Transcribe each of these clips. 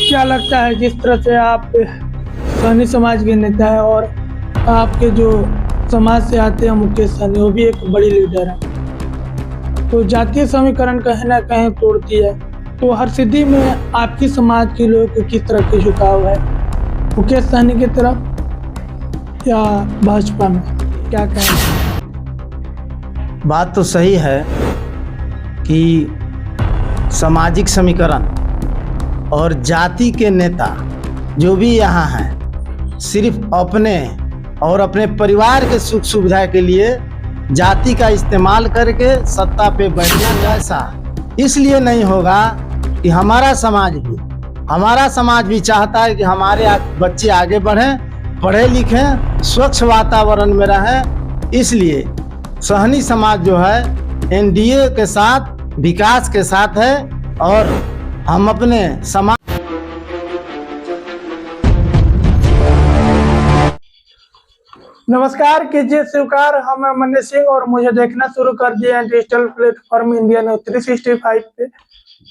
क्या लगता है जिस तरह से आप सहनी समाज के नेता हैं और आपके जो समाज से आते हैं मुकेश सहनी, वो भी एक बड़ी लीडर है, तो जातीय समीकरण कहीं ना कहीं तोड़ती है। तो हर स्थिति में आपकी समाज के लोगों को किस तरह के झुकाव है, मुकेश सहनी की तरफ या भाजपा में, क्या कहें? बात तो सही है कि सामाजिक समीकरण और जाति के नेता जो भी यहाँ हैं सिर्फ अपने और अपने परिवार के सुख सुविधा के लिए जाति का इस्तेमाल करके सत्ता पे बैठना जैसा इसलिए नहीं होगा कि हमारा समाज भी चाहता है कि हमारे बच्चे आगे बढ़ें, पढ़े लिखें, स्वच्छ वातावरण में रहें। इसलिए सहनी समाज जो है एनडीए के साथ, विकास के साथ है और हम अपने समाज। नमस्कार, कीजिए स्वीकार। हम अमन सिंह और मुझे देखना शुरू कर दिया है डिजिटल प्लेटफॉर्म इंडिया न्यूज 365 पे।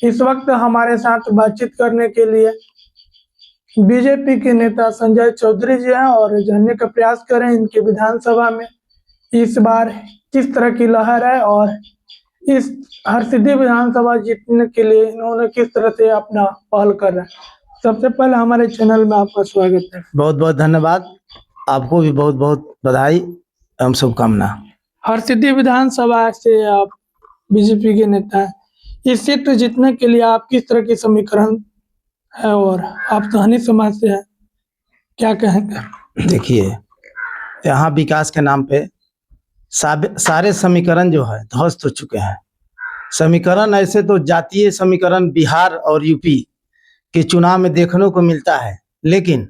इस वक्त हमारे साथ बातचीत करने के लिए बीजेपी के नेता संजय चौधरी जी हैं और जानने का प्रयास करें इनके विधानसभा में इस बार किस तरह की लहर है और इस हरसिद्धि विधानसभा जीतने के लिए इन्होंने किस तरह से अपना पहल कर रहा है। सबसे पहले हमारे चैनल में आपका स्वागत है। बहुत बहुत धन्यवाद, आपको भी बहुत बहुत बधाई एवं शुभकामना। हरसिद्धि विधानसभा से आप बीजेपी के नेता हैं, इस सीट जीतने के लिए आप किस तरह की समीकरण है और आप सहनी समाज से हैं, क्या कहेंगे? देखिए, यहाँ विकास के नाम पे सारे समीकरण जो है ध्वस्त हो चुके हैं। समीकरण ऐसे तो जातीय समीकरण बिहार और यूपी के चुनाव में देखने को मिलता है, लेकिन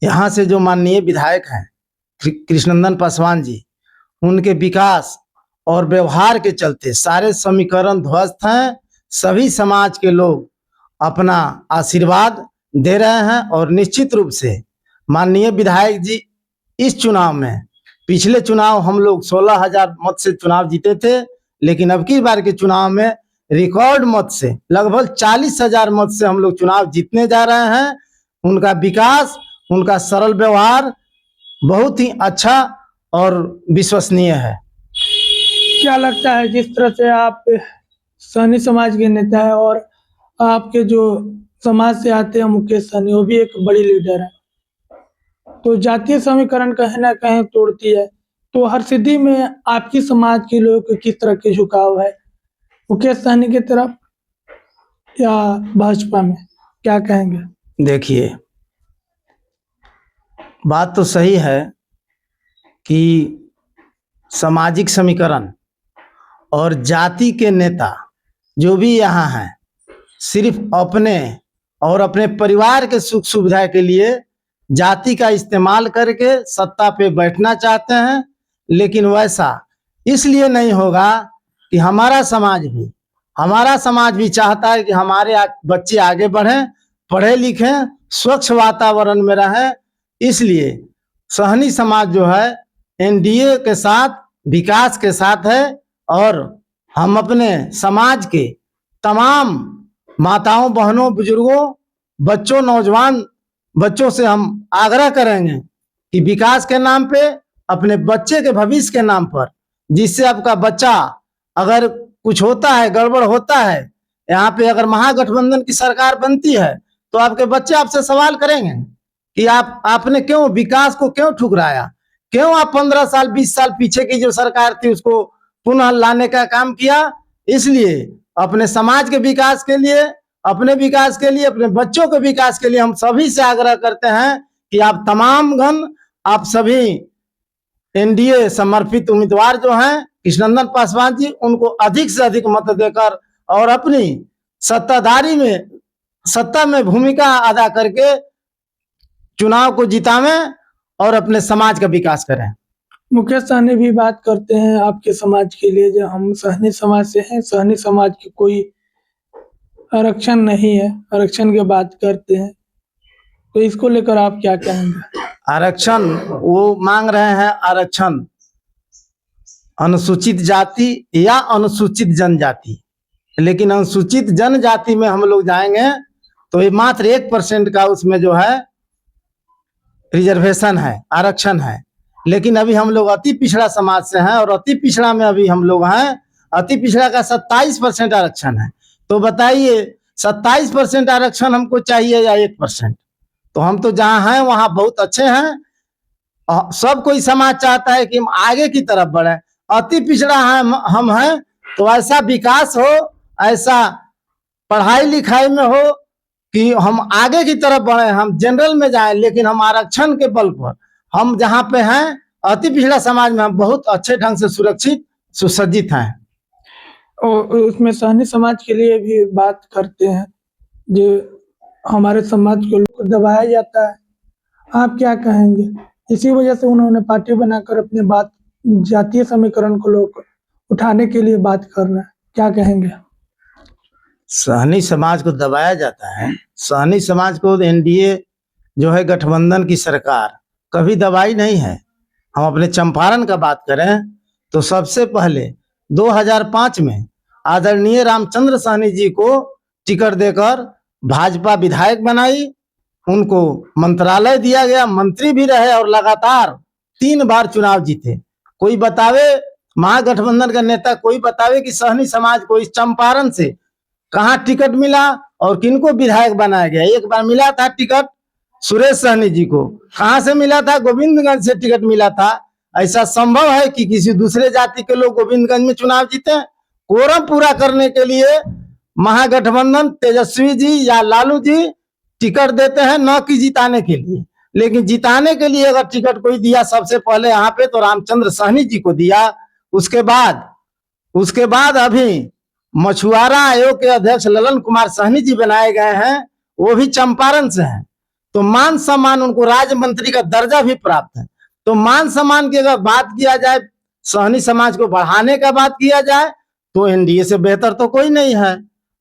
यहाँ से जो माननीय विधायक हैं कृष्णनंदन पासवान जी, उनके विकास और व्यवहार के चलते सारे समीकरण ध्वस्त हैं। सभी समाज के लोग अपना आशीर्वाद दे रहे हैं और निश्चित रूप से माननीय विधायक जी इस चुनाव में, पिछले चुनाव हम लोग 16,000 मत से चुनाव जीते थे, लेकिन अब की बार के चुनाव में रिकॉर्ड मत से लगभग 40,000 मत से हम लोग चुनाव जीतने जा रहे हैं। उनका विकास, उनका सरल व्यवहार बहुत ही अच्छा और विश्वसनीय है। क्या लगता है जिस तरह से आप सहनी समाज के नेता हैं और आपके जो समाज से आते हैं मुकेश सहनी, वो भी एक बड़ी लीडर है, तो जातीय समीकरण कहीं ना कहीं तोड़ती है। तो हर स्थिति में आपकी समाज के लोगों को किस तरह के झुकाव है, मुकेश सहनी की तरफ या भाजपा में, क्या कहेंगे? देखिए, बात तो सही है कि सामाजिक समीकरण और जाति के नेता जो भी यहाँ हैं सिर्फ अपने और अपने परिवार के सुख सुविधा के लिए जाति का इस्तेमाल करके सत्ता पे बैठना चाहते हैं, लेकिन वैसा इसलिए नहीं होगा कि हमारा समाज भी चाहता है कि हमारे बच्चे आगे बढ़ें, पढ़े लिखें, स्वच्छ वातावरण में रहें। इसलिए सहनी समाज जो है एनडीए के साथ, विकास के साथ है और हम अपने समाज के तमाम माताओं, बहनों, बुजुर्गों, बच्चों, नौजवान बच्चों से हम आग्रह करेंगे कि विकास के नाम पे, अपने बच्चे के भविष्य के नाम पर, जिससे आपका बच्चा अगर कुछ होता है, गड़बड़ होता है, यहाँ पे अगर महागठबंधन की सरकार बनती है तो आपके बच्चे आपसे सवाल करेंगे कि आपने क्यों विकास को क्यों ठुकराया, क्यों आप 15 साल 20 साल पीछे की जो सरकार थी उसको पुनः लाने का काम किया। इसलिए अपने समाज के विकास के लिए, अपने विकास के लिए, अपने बच्चों के विकास के लिए हम सभी से आग्रह करते हैं कि आप तमाम गण, आप सभी एनडीए समर्पित उम्मीदवार जो हैं कृष्णनंदन पासवान जी, उनको अधिक से अधिक मत देकर और अपनी सत्ता में भूमिका अदा करके चुनाव को जितावें और अपने समाज का विकास करें। मुकेश सहनी भी बात करते हैं आपके समाज के लिए, जो हम सहनी समाज से हैं, सहनी समाज की कोई आरक्षण नहीं है, आरक्षण की बात करते हैं, तो इसको लेकर आप क्या कहेंगे? आरक्षण वो मांग रहे हैं, आरक्षण अनुसूचित जाति या अनुसूचित जनजाति, लेकिन अनुसूचित जनजाति में हम लोग जाएंगे तो ये मात्र 1% का उसमें जो है रिजर्वेशन है, आरक्षण है। लेकिन अभी हम लोग अति पिछड़ा समाज से हैं और अति पिछड़ा में अभी हम लोग हैं। अति पिछड़ा का 27% आरक्षण है। तो बताइए 27% आरक्षण हमको चाहिए या 1%? तो हम तो जहाँ हैं वहां बहुत अच्छे हैं। सब कोई समाज चाहता है कि हम आगे की तरफ बढ़े। अति पिछड़ा हम हैं तो ऐसा विकास हो, ऐसा पढ़ाई लिखाई में हो कि हम आगे की तरफ बढ़े, हम जनरल में जाएं। लेकिन हम आरक्षण के बल पर हम जहाँ पे हैं अति पिछड़ा समाज में हम बहुत अच्छे ढंग से सुरक्षित सुसज्जित हैं। और उसमें सहनी समाज के लिए भी बात करते हैं जो हमारे समाज को दबाया जाता है। आप क्या कहेंगे? इसी वजह से उन्होंने पार्टी बनाकर अपनी बात जातीय समीकरण को लोग उठाने के लिए बात कर रहे हैं। क्या कहेंगे? सहनी समाज को दबाया जाता है। सहनी समाज को एनडीए जो है गठबंधन की सरकार कभी दबाई नहीं है। हम अपने चंपारण का बात करें तो सबसे पहले 2005 में आदरणीय रामचंद्र सहनी जी को टिकट देकर भाजपा विधायक बनाई, उनको मंत्रालय दिया गया, मंत्री भी रहे और लगातार 3 बार चुनाव जीते। कोई बतावे, महागठबंधन का नेता कोई बतावे कि सहनी समाज को इस चंपारण से कहाँ टिकट मिला और किनको विधायक बनाया गया? एक बार मिला था टिकट सुरेश सहनी जी को, कहाँ से मिला था? गोविंदगंज से टिकट मिला था। ऐसा संभव है कि किसी दूसरे जाति के लोग गोविंदगंज में चुनाव जीते? कोरम पूरा करने के लिए महागठबंधन तेजस्वी जी या लालू जी टिकट देते हैं, न कि जिताने के लिए। लेकिन जिताने के लिए अगर टिकट कोई दिया सबसे पहले यहाँ पे तो रामचंद्र सहनी जी को दिया। उसके बाद अभी मछुआरा आयोग के अध्यक्ष ललन कुमार सहनी जी बनाए गए हैं, वो भी चंपारण से हैं। तो मान सम्मान, उनको राज्य मंत्री का दर्जा भी प्राप्त है। तो मान सम्मान की अगर बात किया जाए, सहनी समाज को बढ़ाने का बात किया जाए तो एनडीए से बेहतर तो कोई नहीं है।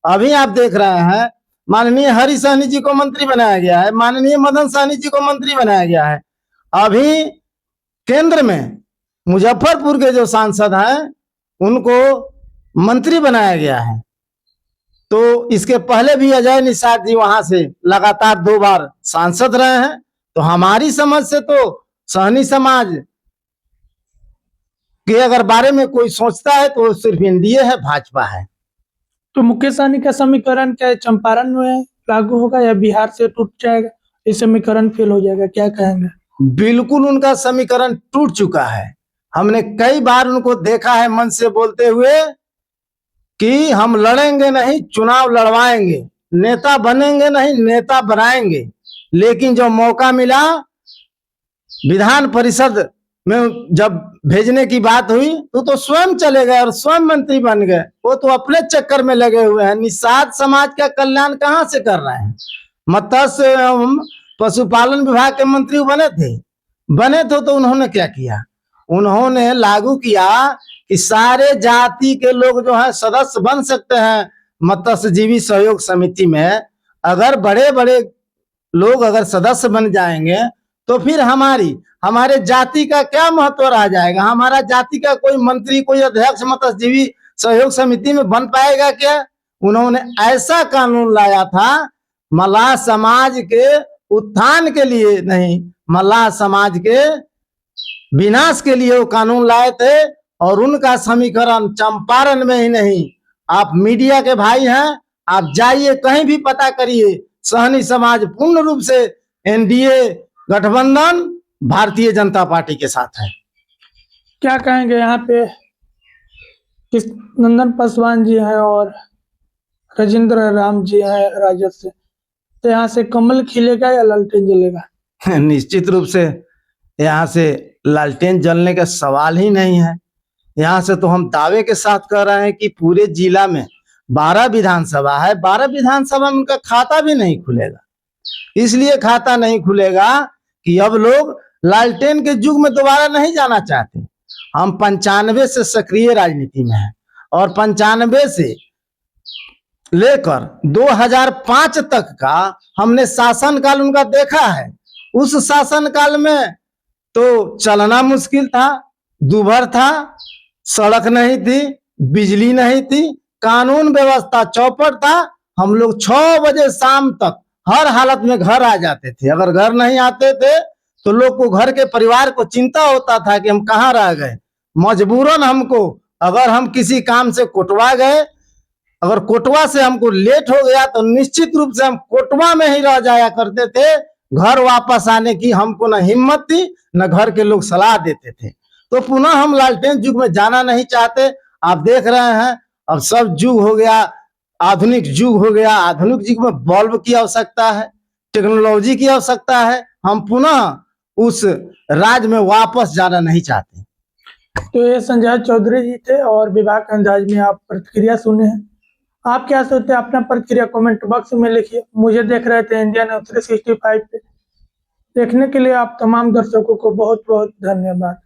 अभी आप देख रहे हैं माननीय हरि सहनी जी को मंत्री बनाया गया है, माननीय मदन सहनी जी को मंत्री बनाया गया है। अभी केंद्र में मुजफ्फरपुर के जो सांसद हैं उनको मंत्री बनाया गया है। तो इसके पहले भी अजय निषाद जी वहां से लगातार 2 बार सांसद रहे हैं। तो हमारी समझ से तो सहनी समाज के अगर बारे में कोई सोचता है तो सिर्फ एनडीए है, भाजपा है। तो मुकेश सहनी का समीकरण क्या चंपारण में लागू होगा या बिहार से टूट जाएगा? ये समीकरण फेल हो जाएगा? क्या कहेंगे? बिल्कुल उनका समीकरण टूट चुका है। हमने कई बार उनको देखा है मन से बोलते हुए कि हम लड़ेंगे नहीं, चुनाव लड़वाएंगे, नेता बनेंगे नहीं, नेता बनाएंगे। लेकिन जो मौका मिला विधान परिषद में जब भेजने की बात हुई तो स्वयं चले गए और स्वयं मंत्री बन गए। वो तो अपने चक्कर में लगे हुए हैं। निषाद समाज का कल्याण कहाँ से कर रहे हैं? मत्स्य एवं पशुपालन विभाग के मंत्री बने थे तो उन्होंने क्या किया? उन्होंने लागू किया कि सारे जाति के लोग जो है सदस्य बन सकते हैं मत्स्यजीवी सहयोग समिति में। अगर बड़े बड़े लोग अगर सदस्य बन जाएंगे तो फिर हमारे जाति का क्या महत्व रह जाएगा? हमारा जाति का कोई मंत्री, कोई अध्यक्ष मत्स्यजीवी सहयोग समिति में बन पाएगा क्या? उन्होंने ऐसा कानून लाया था मल्लाह समाज के उत्थान के लिए नहीं, मल्लाह समाज के विनाश के लिए वो कानून लाए थे। और उनका समीकरण चंपारण में ही नहीं, आप मीडिया के भाई हैं, आप जाइए कहीं भी पता करिए, सहनी समाज पूर्ण रूप से एनडीए गठबंधन भारतीय जनता पार्टी के साथ है। क्या कहेंगे? यहाँ पे नंदन पासवान जी हैं और राजेंद्र राम जी हैं राजद से, तो यहाँ से कमल खिलेगा या लालटेन जलेगा? निश्चित रूप से यहाँ से लालटेन जलने का सवाल ही नहीं है। यहाँ से तो हम दावे के साथ कह रहे हैं कि पूरे जिला में 12 विधानसभा है, 12 विधानसभा में उनका खाता भी नहीं खुलेगा। इसलिए खाता नहीं खुलेगा कि अब लोग लालटेन के युग में दोबारा नहीं जाना चाहते। हम 95 से सक्रिय राजनीति में हैं और 95 से लेकर 2005 तक का हमने शासनकाल उनका देखा है। उस शासनकाल में तो चलना मुश्किल था, दूभर था, सड़क नहीं थी, बिजली नहीं थी, कानून व्यवस्था चौपट था हम लोग 6 बजे शाम तक हर हालत में घर आ जाते थे। अगर घर नहीं आते थे तो लोग को, घर के परिवार को चिंता होता था कि हम कहाँ रह गए। मजबूरन हमको, अगर हम किसी काम से कोटवा गए, अगर कोटवा से हमको लेट हो गया तो निश्चित रूप से हम कोटवा में ही रह जाया करते थे। घर वापस आने की हमको न हिम्मत थी, न घर के लोग सलाह देते थे। तो पुनः हम लालटेन युग में जाना नहीं चाहते। आप देख रहे हैं अब सब युग हो गया, आधुनिक युग हो गया। आधुनिक युग में बल्ब की आवश्यकता है, टेक्नोलॉजी की आवश्यकता है। हम पुनः उस राज में वापस जाना नहीं चाहते। तो ये संजय चौधरी जी थे और विवाह के अंदाज में आप प्रतिक्रिया सुने हैं। आप क्या सोचते हैं, अपना प्रतिक्रिया कमेंट बॉक्स में लिखिए। मुझे देख रहे थे इंडिया न्यूज़ 365 पे। देखने के लिए आप तमाम दर्शकों को बहुत बहुत धन्यवाद।